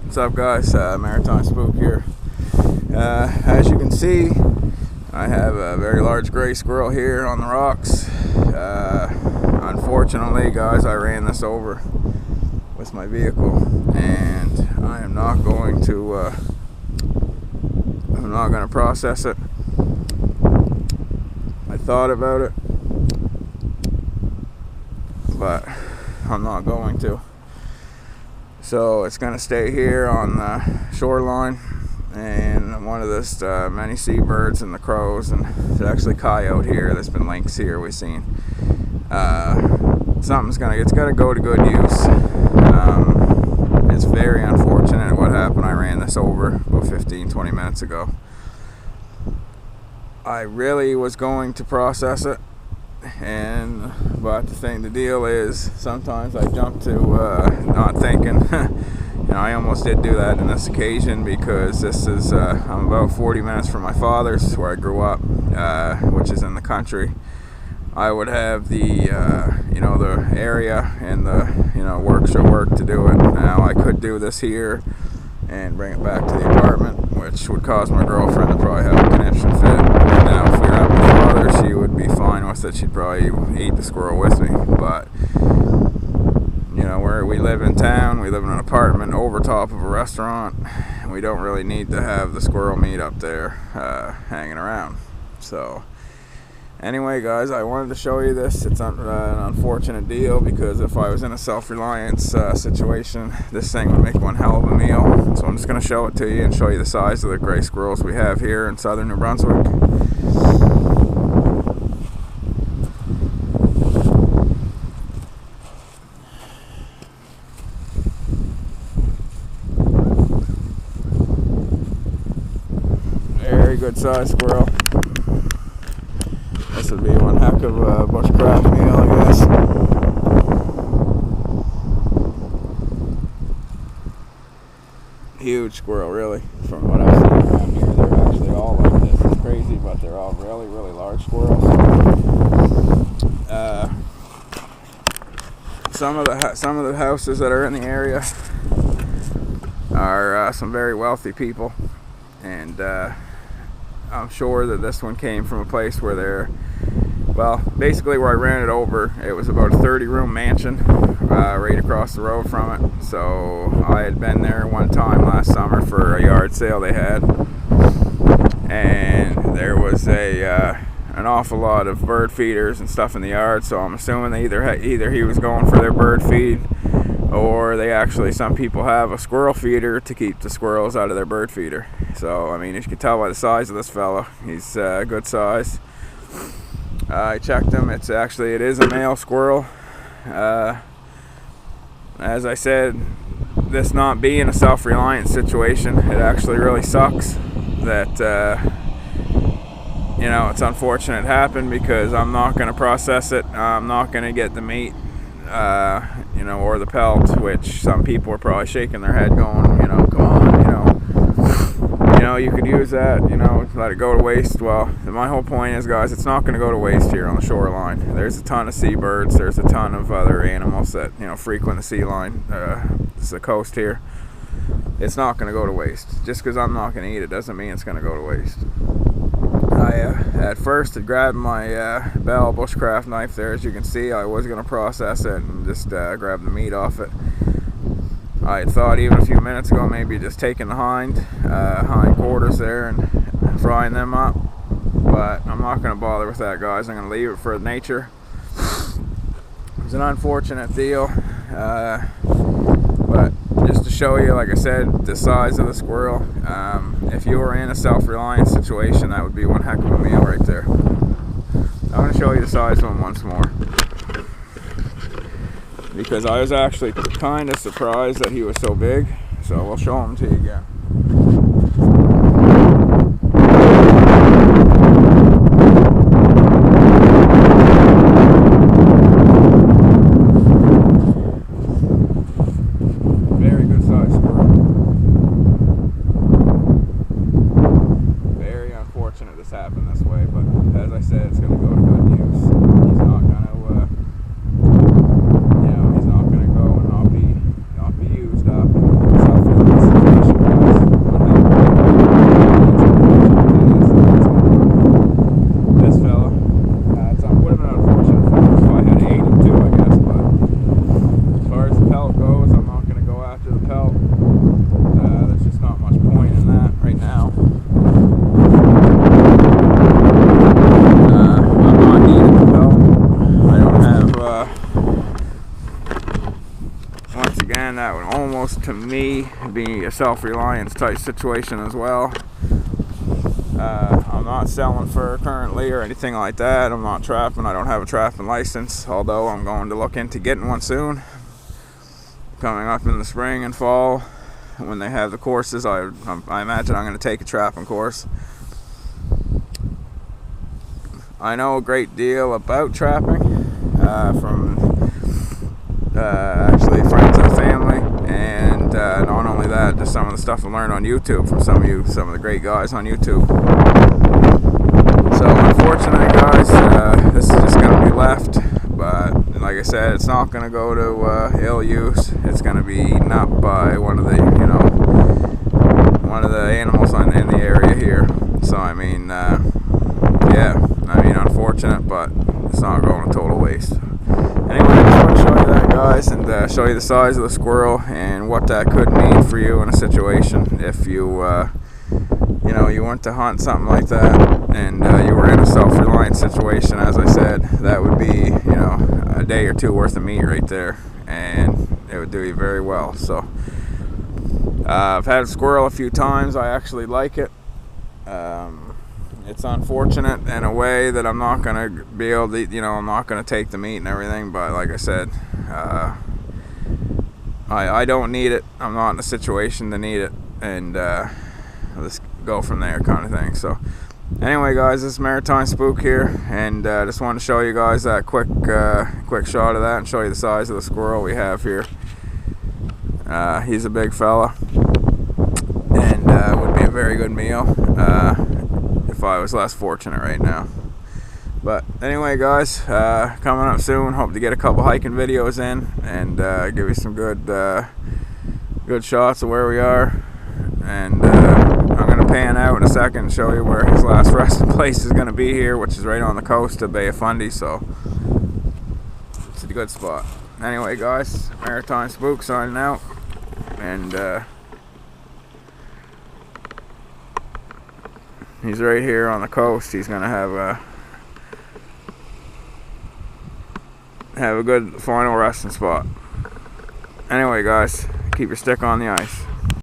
What's up, guys? Maritime Spook here. As you can see, I have a very large gray squirrel here on the rocks. Unfortunately, guys, I ran this over with my vehicle, and I am not going to process it. I thought about it, but I'm not going to. So it's going to stay here on the shoreline, and one of this many seabirds and the crows, and there's actually coyote here. There's been lynx here we've seen. It's got to go to good use. It's very unfortunate what happened. I ran this over about 15-20 minutes ago. I really was going to process it, but the deal is sometimes I jump to not thinking. I almost did do that in this occasion, because this is I'm about 40 minutes from my father's, where I grew up, which is in the country. I would have the the area and the work to do it. Now I could do this here and bring it back to the apartment, which would cause my girlfriend to probably have a conniption fit. And now if we were at my father, she would be fine with it. She'd probably eat the squirrel with me. But where we live in town, we live in an apartment over top of a restaurant. We don't really need to have the squirrel meat up there hanging around. So anyway, guys, I wanted to show you this. It's an unfortunate deal, because if I was in a self-reliance situation, this thing would make one hell of a meal. So I'm just going to show it to you and show you the size of the gray squirrels we have here in southern New Brunswick. Very good size squirrel. This would be one heck of a bushcraft meal, I guess. Huge squirrel, really. From what I've seen around here, they're actually all like this. It's crazy, but they're all really, really large squirrels. Some of the houses that are in the area are some very wealthy people, and I'm sure that this one came from a place where basically where I ran it over, it was about a 30-room mansion right across the road from it. So I had been there one time last summer for a yard sale they had, and there was an awful lot of bird feeders and stuff in the yard. So I'm assuming either he was going for their bird feed, or some people have a squirrel feeder to keep the squirrels out of their bird feeder. So, I mean, as you can tell by the size of this fella, he's a good size. I checked him. It is a male squirrel. As I said, this not being a self-reliant situation, it actually really sucks that, it's unfortunate it happened, because I'm not going to process it. I'm not going to get the meat, or the pelt, which some people are probably shaking their head going, come on, you could use that, let it go to waste. Well, my whole point is, guys, it's not going to go to waste here on the shoreline. There's a ton of seabirds. There's a ton of other animals that, frequent the sea line. This is the coast here. It's not going to go to waste. Just because I'm not going to eat it doesn't mean it's going to go to waste. I at first had grabbed my Bell bushcraft knife there. As you can see, I was going to process it and just grab the meat off it. I had thought even a few minutes ago maybe just taking the hind quarters there and frying them up, but I'm not going to bother with that, guys. I'm going to leave it for nature. It's an unfortunate deal, but just to show you, like I said, the size of the squirrel. If you were in a self-reliance situation, that would be one heck of a meal right there. I'm going to show you the size of him once more, because I was actually kind of surprised that he was so big. So we'll show him to you again. Very good size squirrel. Very unfortunate this happened this way, but as I said, it's going to go to good use. He's not going to he's not going to go and not be used up in self-reliance. There's just not much point in that right now. I'm not needed help. I don't have, once again, that would almost to me be a self-reliance type situation as well. I'm not selling fur currently or anything like that. I'm not trapping. I don't have a trapping license, although I'm going to look into getting one soon. Coming up in the spring and fall when they have the courses, I imagine I'm going to take a trapping course. I know a great deal about trapping from actually friends and family, and not only that, just some of the stuff I learned on YouTube from some of the great guys on YouTube. So unfortunately, guys, this is just going to be left, but like I said, it's not going to go to ill use. It's going to be eaten up by one of the animals in the area here. So I mean, yeah, I mean, unfortunate, but it's not going to total waste. Anyway, I just want to show you that, guys, and show you the size of the squirrel and what that could mean for you in a situation if you you went to hunt something like that, and you were in a self-reliant situation. As I said, that would be a day or two worth of meat right there, and it would do you very well. So I've had a squirrel a few times. I actually like it. It's unfortunate in a way that I'm not gonna be able to, I'm not gonna take the meat and everything, but like I said, I don't need it. I'm not in a situation to need it, and let's go from there, kind of thing. So anyway, guys, this is Maritime Spook here, and just wanted to show you guys that quick shot of that and show you the size of the squirrel we have here. He's a big fella, and would be a very good meal if I was less fortunate right now. But anyway, guys, coming up soon. Hope to get a couple hiking videos in and give you some good shots of where we are. And I'm going to pan out in a second and show you where his last resting place is going to be here, which is right on the coast of Bay of Fundy. So it's a good spot. Anyway, guys, Maritime Spook signing out, and he's right here on the coast. He's gonna have a good final resting spot. Anyway, guys, keep your stick on the ice.